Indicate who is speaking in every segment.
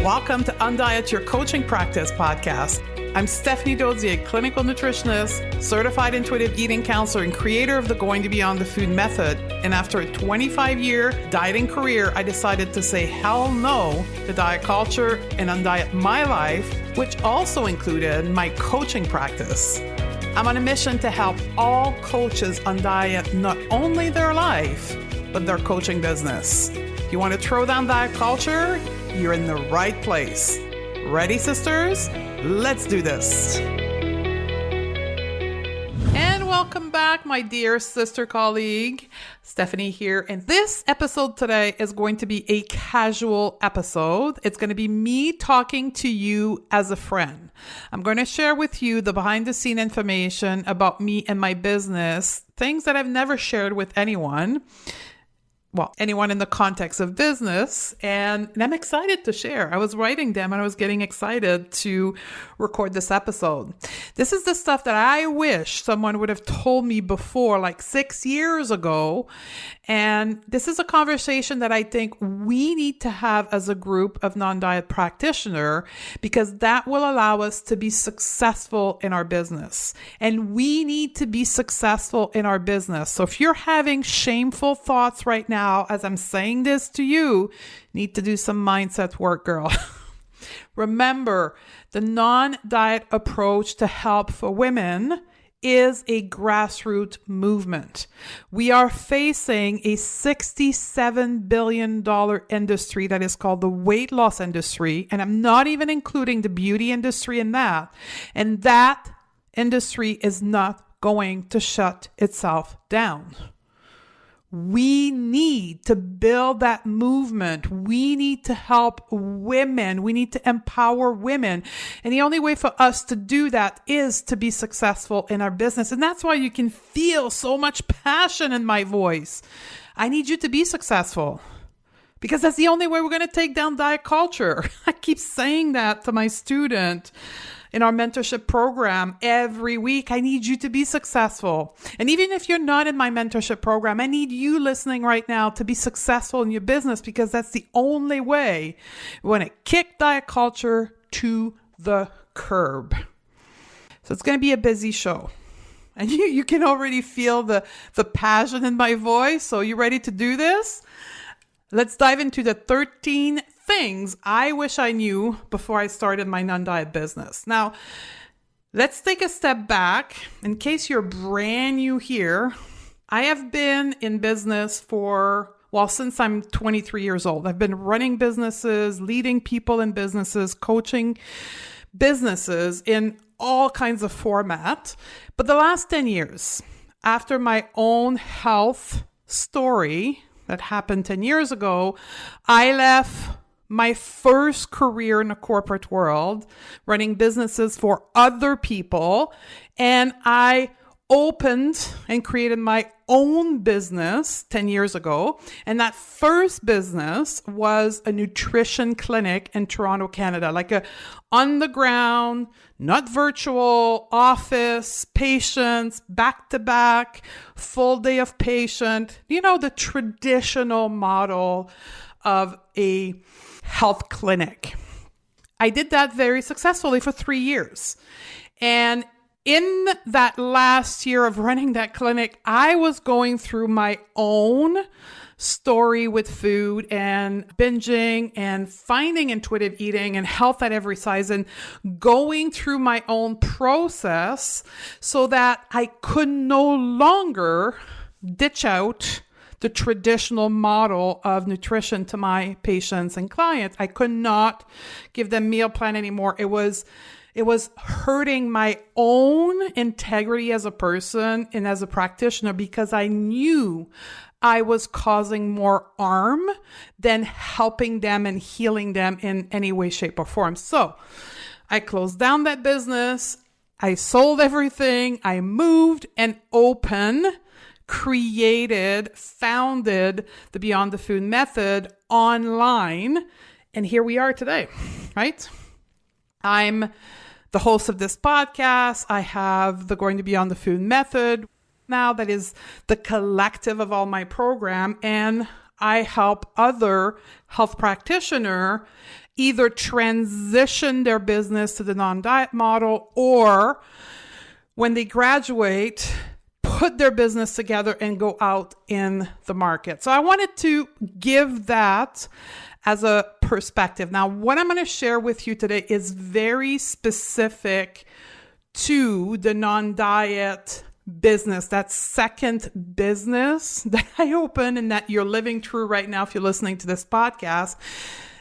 Speaker 1: Welcome to Undiet Your Coaching Practice podcast. I'm Stephanie Dozier, clinical nutritionist, certified intuitive eating counselor, and creator of the Going to Beyond the Food method. And after a 25-year dieting career, I decided to say hell no to diet culture and undiet my life, which also included my coaching practice. I'm on a mission to help all coaches undiet not only their life, but their coaching business. If you want to throw down diet culture, you're in the right place. Ready, sisters? Let's do this. And welcome back, my dear sister colleague. Stephanie here. And this episode today is going to be a casual episode. It's going to be me talking to you as a friend. I'm going to share with you the behind the scene information about me and my business, things that I've never shared with anyone. Well, anyone in the context of business, and I'm excited to share. I was writing them and I was getting excited to record this episode. This is the stuff that I wish someone would have told me before, like 6 years ago. And this is a conversation that I think we need to have as a group of non-diet practitioners, because that will allow us to be successful in our business. And we need to be successful in our business. So if you're having shameful thoughts right now, as I'm saying this to you, need to do some mindset work, girl. Remember, the non-diet approach to help for women is a grassroots movement. We are facing a $67 billion industry that is called the weight loss industry. And I'm not even including the beauty industry in that. And that industry is not going to shut itself down. We need to build that movement. We need to help women. We need to empower women. And the only way for us to do that is to be successful in our business. And that's why you can feel so much passion in my voice. I need you to be successful, because that's the only way we're going to take down diet culture. I keep saying that to my student in our mentorship program every week. I need you to be successful. And even if you're not in my mentorship program, I need you listening right now to be successful in your business, because that's the only way we want to kick diet culture to the curb. So it's going to be a busy show. And you can already feel the passion in my voice. So you ready to do this? Let's dive into the 13 things I wish I knew before I started my non-diet business. Now, let's take a step back. In case you're brand new here, I have been in business since I'm 23 years old. I've been running businesses, leading people in businesses, coaching businesses in all kinds of format. But the last 10 years, after my own health story that happened 10 years ago, I left my first career in the corporate world, running businesses for other people. And I opened and created my own business 10 years ago. And that first business was a nutrition clinic in Toronto, Canada, like a on the ground, not virtual, office, patients, back to back, full day of patient, the traditional model of a health clinic. I did that very successfully for 3 years. And in that last year of running that clinic, I was going through my own story with food and binging and finding intuitive eating and health at every size, and going through my own process so that I could no longer ditch out the traditional model of nutrition to my patients and clients. I could not give them meal plan anymore. It was hurting my own integrity as a person and as a practitioner, because I knew I was causing more harm than helping them and healing them in any way, shape, or form. So I closed down that business. I sold everything. I moved and founded the Beyond the Food method online. And here we are today, right? I'm the host of this podcast. I have the Going to Beyond the Food method now, that is the collective of all my program. And I help other health practitioner either transition their business to the non-diet model, or when they graduate, put their business together and go out in the market. So I wanted to give that as a perspective. Now, what I'm going to share with you today is very specific to the non-diet business, that second business that I opened and that you're living through right now if you're listening to this podcast.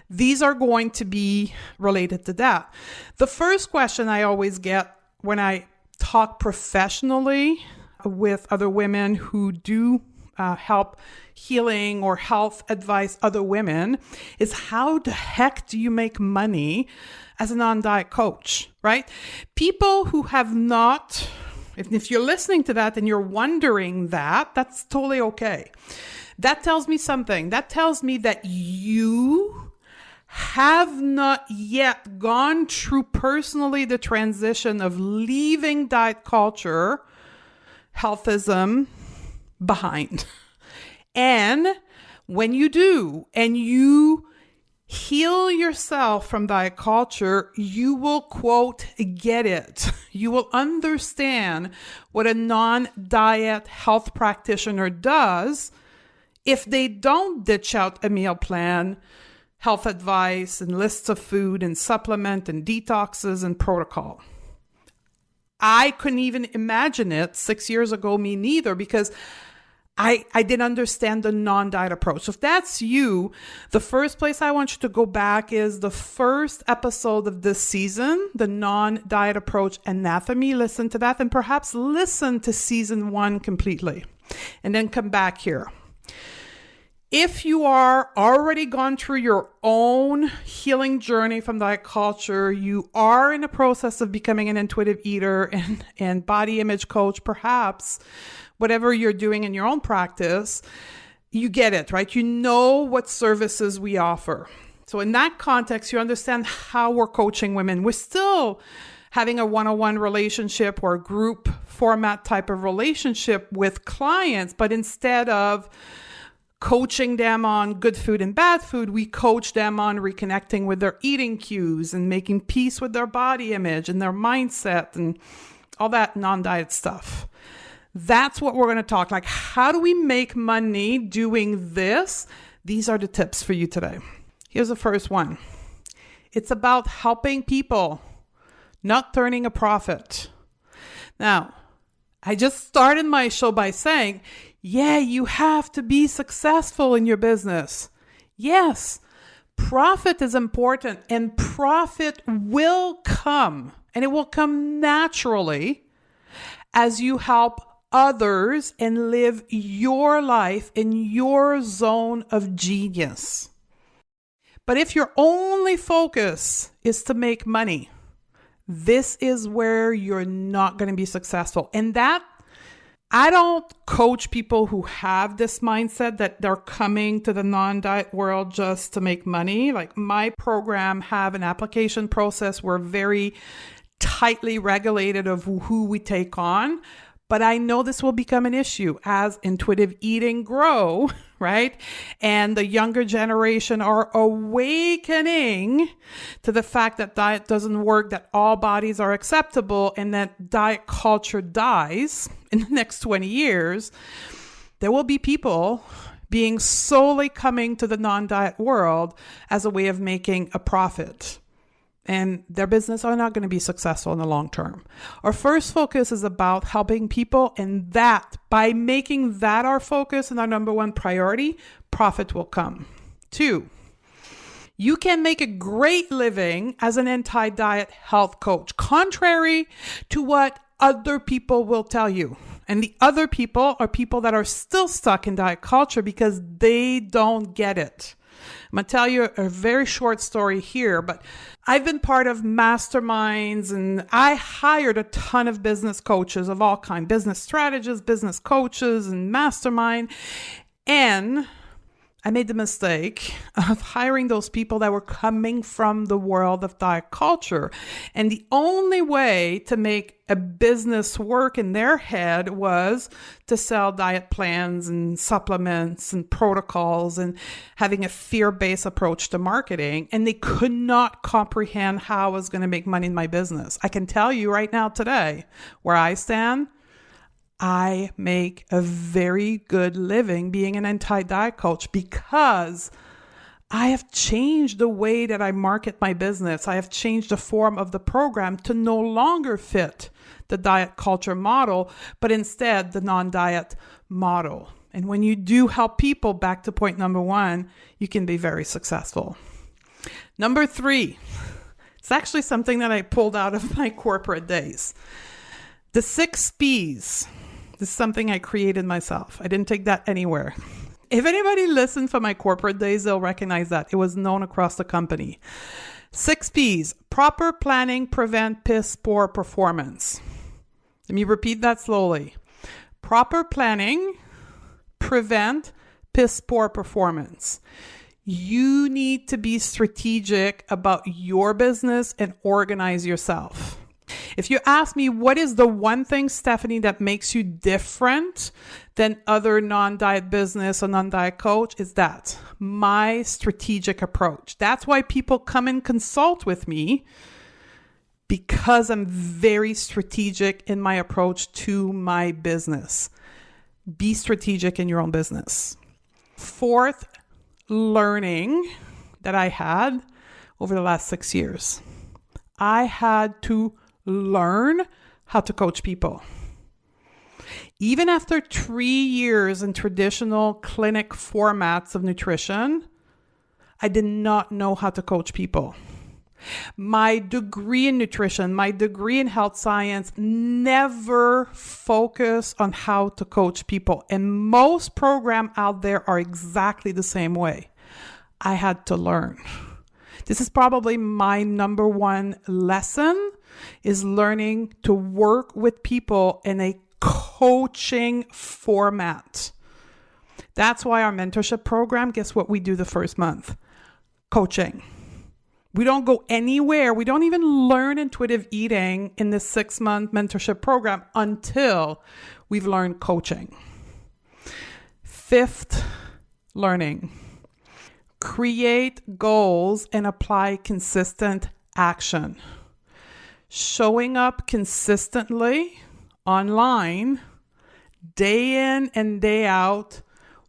Speaker 1: These are going to be related to that. The first question I always get when I talk professionally with other women who do help healing or health advice other women is, how the heck do you make money as a non-diet coach, right? People who have not, if you're listening to that and you're wondering that, that's totally okay. That tells me something. That tells me that you have not yet gone through personally the transition of leaving diet culture, healthism behind. And when you do, and you heal yourself from diet culture, you will, quote, get it. You will understand what a non-diet health practitioner does if they don't ditch out a meal plan, health advice, and lists of food and supplement and detoxes and protocol. I couldn't even imagine it 6 years ago, me neither, because I didn't understand the non-diet approach. So if that's you, the first place I want you to go back is the first episode of this season, the non-diet approach anatomy. Listen to that, and perhaps listen to season 1 completely, and then come back here. If you are already gone through your own healing journey from diet culture, you are in the process of becoming an intuitive eater and body image coach, perhaps whatever you're doing in your own practice, you get it, right? You know what services we offer. So in that context, you understand how we're coaching women. We're still having a one-on-one relationship or a group format type of relationship with clients, but instead of coaching them on good food and bad food, we coach them on reconnecting with their eating cues and making peace with their body image and their mindset and all that non-diet stuff. That's what we're going to talk like. How do we make money doing this? These are the tips for you today. Here's the first one. It's about helping people, not turning a profit. Now, I just started my show by saying, yeah, you have to be successful in your business. Yes, profit is important, and profit will come, and it will come naturally as you help others and live your life in your zone of genius. But if your only focus is to make money, this is where you're not going to be successful. And that, I don't coach people who have this mindset that they're coming to the non-diet world just to make money. Like, my program have an application process. We're very tightly regulated of who we take on. But I know this will become an issue as intuitive eating grow, right? And the younger generation are awakening to the fact that diet doesn't work, that all bodies are acceptable, and that diet culture dies in the next 20 years. There will be people being solely coming to the non-diet world as a way of making a profit. And their business are not going to be successful in the long term. Our first focus is about helping people, and that, by making that our focus and our number one priority, profit will come. 2, you can make a great living as an anti-diet health coach, contrary to what other people will tell you. And the other people are people that are still stuck in diet culture because they don't get it. I'm going to tell you a very short story here, but I've been part of masterminds, and I hired a ton of business coaches of all kinds, business strategists, business coaches, and mastermind. And I made the mistake of hiring those people that were coming from the world of diet culture. And the only way to make a business work in their head was to sell diet plans and supplements and protocols and having a fear-based approach to marketing. And they could not comprehend how I was going to make money in my business. I can tell you right now today, where I stand, I make a very good living being an anti-diet coach because I have changed the way that I market my business. I have changed the form of the program to no longer fit the diet culture model, but instead the non-diet model. And when you do help people, back to point number 1, you can be very successful. Number 3, it's actually something that I pulled out of my corporate days. The 6 P's. This is something I created myself. I didn't take that anywhere. If anybody listened from my corporate days, they'll recognize that. It was known across the company. 6 P's. Proper planning, prevent piss poor performance. Let me repeat that slowly. Proper planning, prevent piss poor performance. You need to be strategic about your business and organize yourself. If you ask me, what is the one thing, Stephanie, that makes you different than other non-diet business or non-diet coach, is that my strategic approach. That's why people come and consult with me, because I'm very strategic in my approach to my business. Be strategic in your own business. 4th learning that I had over the last 6 years. I had to learn how to coach people. Even after 3 years in traditional clinic formats of nutrition, I did not know how to coach people. My degree in nutrition, my degree in health science never focused on how to coach people. And most programs out there are exactly the same way. I had to learn. This is probably my number 1 lesson, is learning to work with people in a coaching format. That's why our mentorship program, guess what we do the first month? Coaching. We don't go anywhere. We don't even learn intuitive eating in this 6-month mentorship program until we've learned coaching. 5th learning. Create goals and apply consistent action. Showing up consistently online, day in and day out,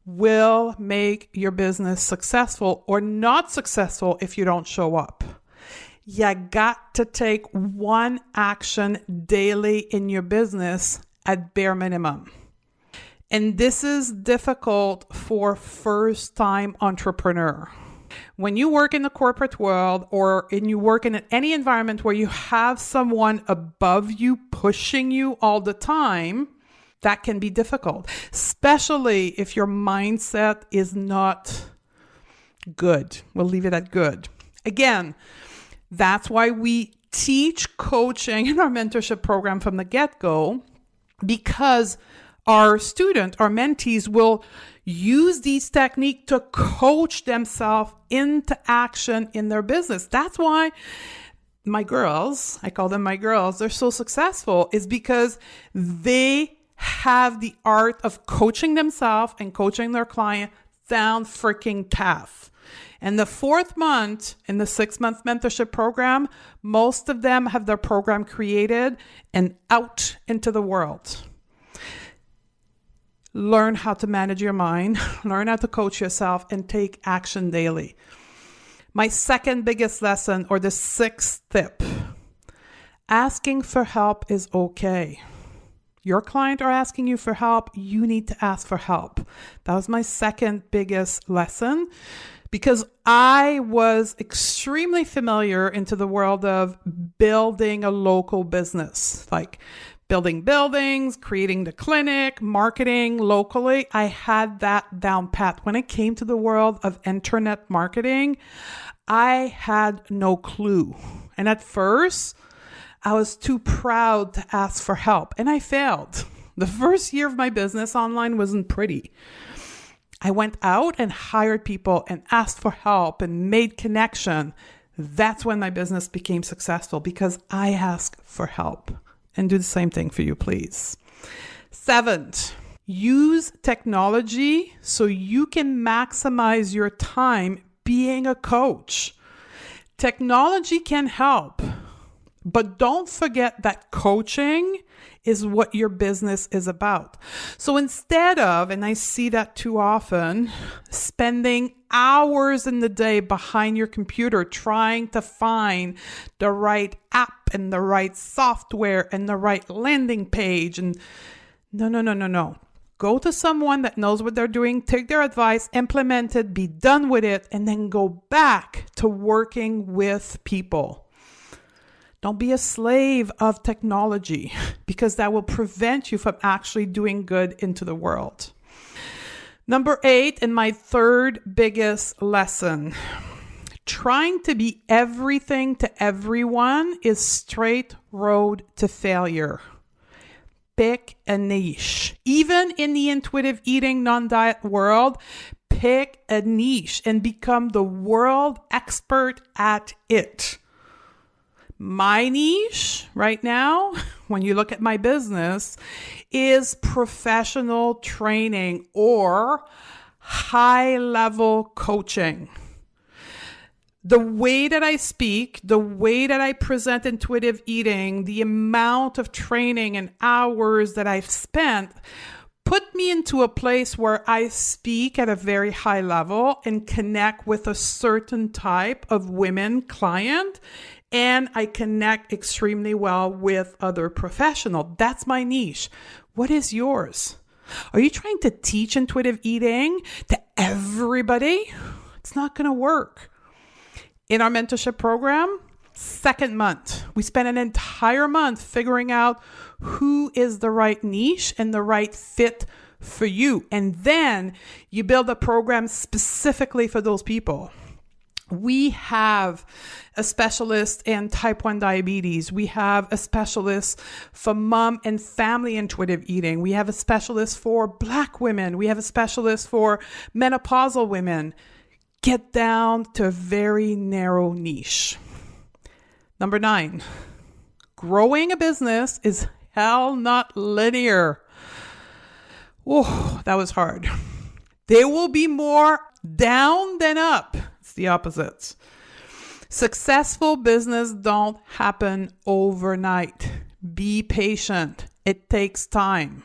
Speaker 1: will make your business successful or not successful if you don't show up. You got to take one action daily in your business at bare minimum. And this is difficult for first-time entrepreneur. When you work in the corporate world or you work in any environment where you have someone above you pushing you all the time, that can be difficult, especially if your mindset is not good. We'll leave it at good. Again, that's why we teach coaching in our mentorship program from the get-go, because our mentees will use these techniques to coach themselves into action in their business. That's why my girls, I call them my girls, they're so successful, is because they have the art of coaching themselves and coaching their client down freaking path. And the 4th month in the 6-month mentorship program, most of them have their program created and out into the world. Learn how to manage your mind, learn how to coach yourself, and take action daily. My second biggest lesson, or the 6th tip, asking for help is okay. Your client are asking you for help, you need to ask for help. That was my second biggest lesson, because I was extremely familiar into the world of building a local business, like building buildings, creating the clinic, marketing locally. I had that down pat. When it came to the world of internet marketing, I had no clue. And at first, I was too proud to ask for help, and I failed. The first year of my business online wasn't pretty. I went out and hired people and asked for help and made connection. That's when my business became successful because I asked for help. And do the same thing for you, please. 7, use technology so you can maximize your time being a coach. Technology can help, but don't forget that coaching is what your business is about. So instead of, and I see that too often, spending hours in the day behind your computer trying to find the right app and the right software and the right landing page, and no. Go to someone that knows what they're doing, take their advice, implement it, be done with it, and then go back to working with people. Don't be a slave of technology because that will prevent you from actually doing good into the world. Number 8, and my third biggest lesson, trying to be everything to everyone is straight road to failure. Pick a niche. Even in the intuitive eating non-diet world, pick a niche and become the world expert at it. My niche right now, when you look at my business, is professional training or high-level coaching. The way that I speak, the way that I present intuitive eating, the amount of training and hours that I've spent put me into a place where I speak at a very high level and connect with a certain type of women client. And I connect extremely well with other professionals. That's my niche. What is yours? Are you trying to teach intuitive eating to everybody? It's not going to work. In our mentorship program, 2nd month, we spent an entire month figuring out who is the right niche and the right fit for you. And then you build a program specifically for those people. We have a specialist in type 1 diabetes. We have a specialist for mom and family intuitive eating. We have a specialist for Black women. We have a specialist for menopausal women. Get down to a very narrow niche. Number 9, growing a business is hell not linear. Oh, that was hard. There will be more down than up. The opposites. Successful business don't happen overnight. Be patient. It takes time.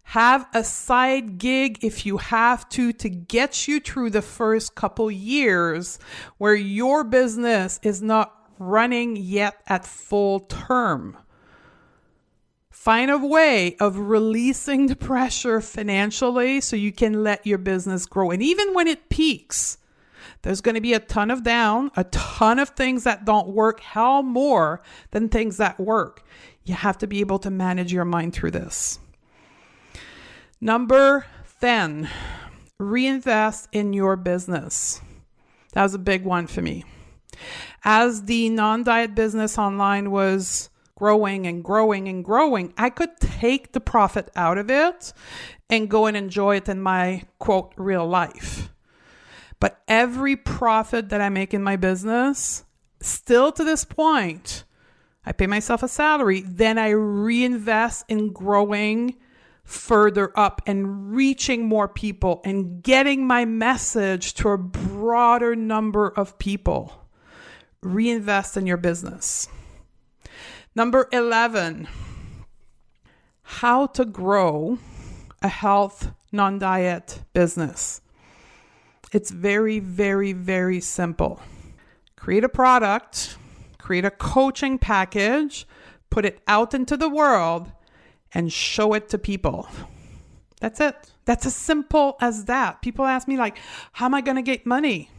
Speaker 1: Have a side gig if you have to get you through the first couple years where your business is not running yet at full term. Find a way of releasing the pressure financially so you can let your business grow. And even when it peaks, there's going to be a ton of down, a ton of things that don't work, hell more than things that work. You have to be able to manage your mind through this. Number 10, reinvest in your business. That was a big one for me. As the non-diet business online was growing and growing and growing, I could take the profit out of it and go and enjoy it in my, quote, real life. But every profit that I make in my business, still to this point, I pay myself a salary, then I reinvest in growing further up and reaching more people and getting my message to a broader number of people. Reinvest in your business. Number 11, how to grow a health non-diet business. It's very, very, very simple. Create a product, create a coaching package, put it out into the world, and show it to people. That's it. That's as simple as that. People ask me like, how am I going to get money?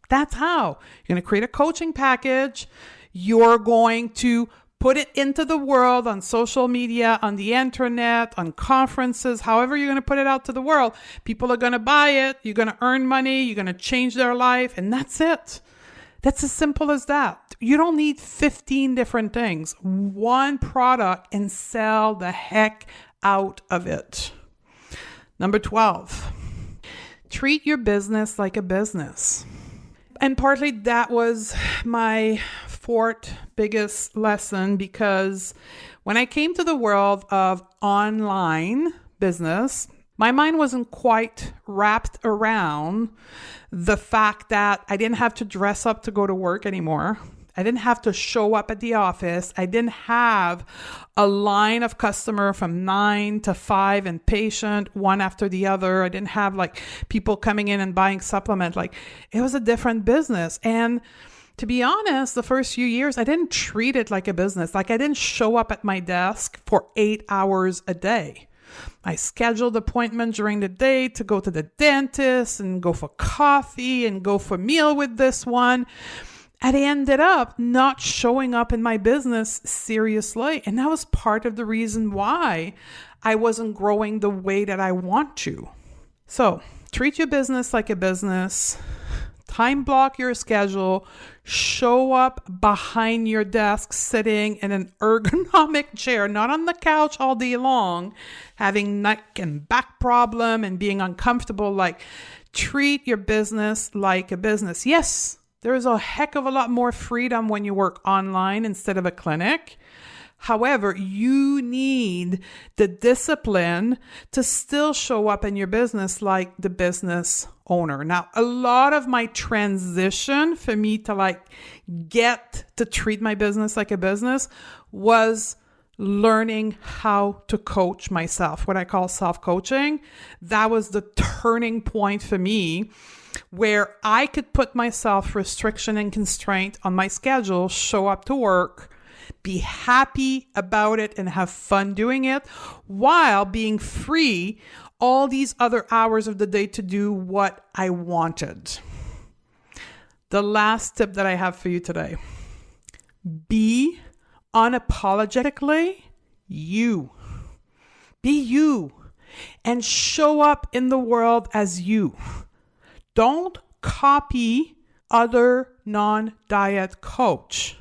Speaker 1: That's how. You're going to create a coaching package. You're going to put it into the world on social media, on the internet, on conferences, however you're going to put it out to the world. People are going to buy it. You're going to earn money. You're going to change their life. And that's it. That's as simple as that. You don't need 15 different things. One product and sell the heck out of it. Number 12, Treat your business like a business. And partly that was my fourth biggest lesson, because when I came to the world of online business, my mind wasn't quite wrapped around the fact that I didn't have to dress up to go to work anymore. I didn't have to show up at the office. I didn't have a line of customer from 9 to 5 and patient one after the other. I didn't have like people coming in and buying supplement. Like, it was a different business. And to be honest, the first few years, I didn't treat it like a business. Like, I didn't show up at my desk for 8 hours a day. I scheduled appointments during the day to go to the dentist and go for coffee and go for meal with this one. And I ended up not showing up in my business seriously. And that was part of the reason why I wasn't growing the way that I want to. So treat your business like a business. Time block your schedule. Show up behind your desk, sitting in an ergonomic chair, not on the couch all day long, having neck and back problem and being uncomfortable. Like, treat your business like a business. Yes, there's a heck of a lot more freedom when you work online instead of a clinic. However, you need the discipline to still show up in your business like the business owner. Now, a lot of my transition for me to get to treat my business like a business was learning how to coach myself, what I call self-coaching. That was the turning point for me, where I could put myself restriction and constraint on my schedule, show up to work, be happy about it and have fun doing it, while being free all these other hours of the day to do what I wanted. The last tip that I have for you today: be unapologetically you. Be you and show up in the world as you. Don't copy other non-diet coach.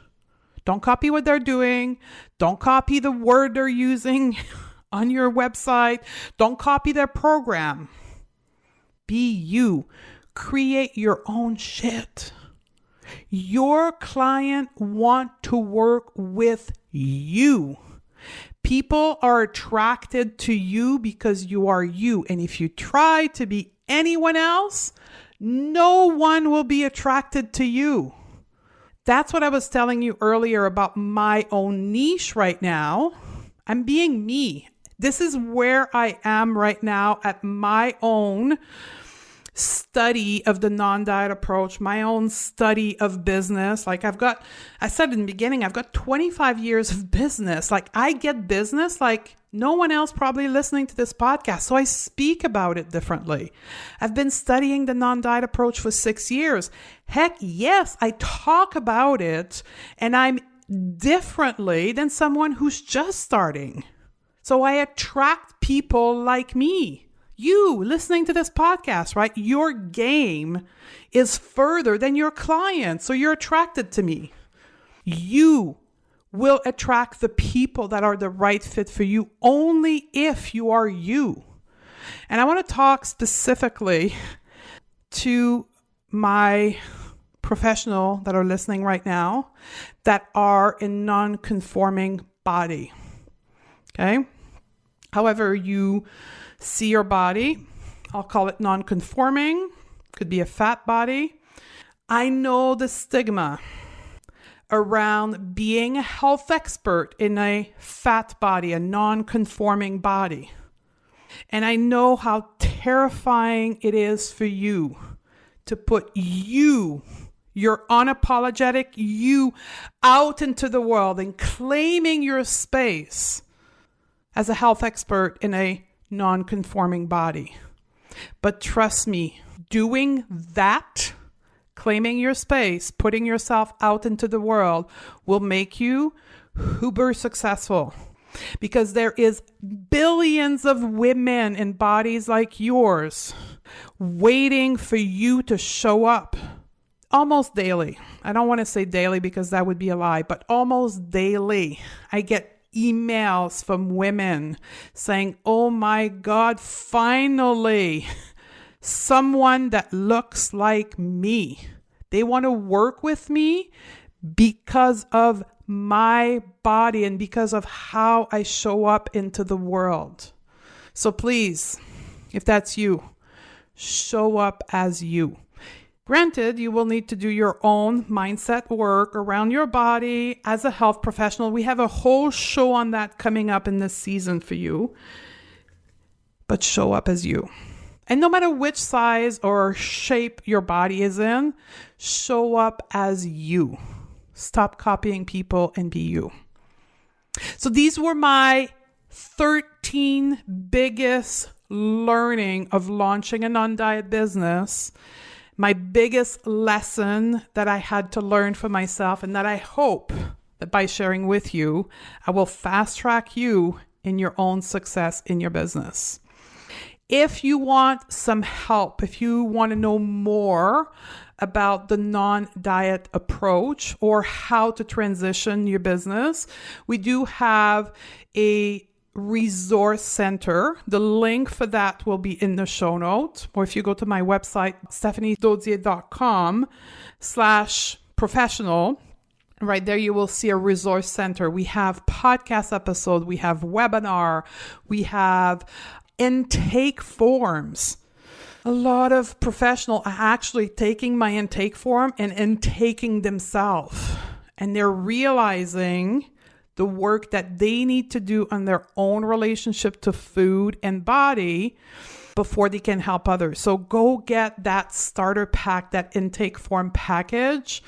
Speaker 1: Don't copy what they're doing. Don't copy the word they're using on your website. Don't copy their program. Be you. Create your own shit. Your client want to work with you. People are attracted to you because you are you. And if you try to be anyone else, no one will be attracted to you. That's what I was telling you earlier about my own niche right now. I'm being me. This is where I am right now at my own study of the non-diet approach, my own study of business. Like, I said in the beginning, I've got 25 years of business. Like, I get business like no one else probably listening to this podcast. So I speak about it differently. I've been studying the non-diet approach for 6 years. Heck, yes, I talk about it, and I'm differently than someone who's just starting. So I attract people like me. You listening to this podcast, right? Your game is further than your client. So you're attracted to me. You will attract the people that are the right fit for you only if you are you. And I want to talk specifically to my professional that are listening right now that are in non-conforming body. Okay? However you see your body, I'll call it non-conforming, could be a fat body. I know the stigma around being a health expert in a fat body, a non-conforming body. And I know how terrifying it is for you to put you, your unapologetic you, out into the world and claiming your space as a health expert in a non-conforming body. But trust me, doing that, claiming your space, putting yourself out into the world, will make you uber successful, because there is billions of women in bodies like yours waiting for you to show up almost daily. I don't want to say daily because that would be a lie, but almost daily. I get emails from women saying, "Oh my God, finally someone that looks like me. They want to work with me because of my body and because of how I show up into the world. So please, if that's you, show up as you. Granted, you will need to do your own mindset work around your body as a health professional. We have a whole show on that coming up in this season for you. But show up as you. And no matter which size or shape your body is in, show up as you. Stop copying people and be you. So these were my 13 biggest learning of launching a non-diet business. My biggest lesson that I had to learn for myself, and that I hope that by sharing with you, I will fast track you in your own success in your business. If you want some help, if you want to know more about the non-diet approach or how to transition your business, we do have a resource center. The link for that will be in the show notes. Or if you go to my website, stephaniedodier.com/professional, right there you will see a resource center. We have podcast episodes, we have webinar, we have intake forms. A lot of professionals are actually taking my intake form and intaking themselves. And they're realizing the work that they need to do on their own relationship to food and body before they can help others. So go get that starter pack, that intake form package,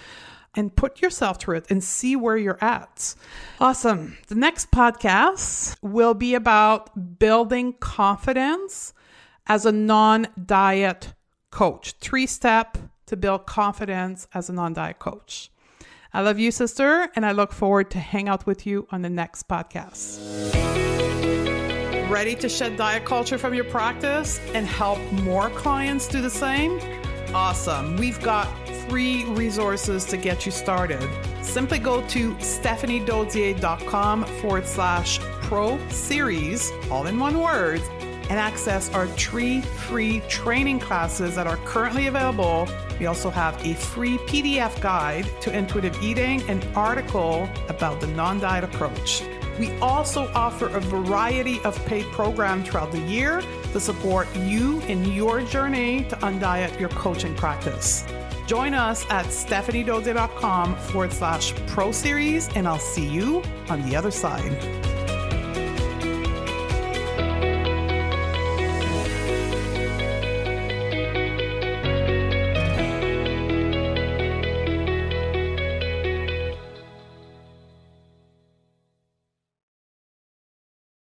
Speaker 1: and put yourself through it and see where you're at. Awesome. The next podcast will be about building confidence as a non-diet coach. 3-step to build confidence as a non-diet coach. I love you, sister, and I look forward to hang out with you on the next podcast. Ready to shed diet culture from your practice and help more clients do the same? Awesome. We've got 3 resources to get you started. Simply go to stephaniedodier.com/pro series, all in one word, and access our 3 free training classes that are currently available. We also have a free PDF guide to intuitive eating, an article about the non-diet approach. We also offer a variety of paid programs throughout the year to support you in your journey to undiet your coaching practice. Join us at stephaniedodier.com/pro series, and I'll see you on the other side.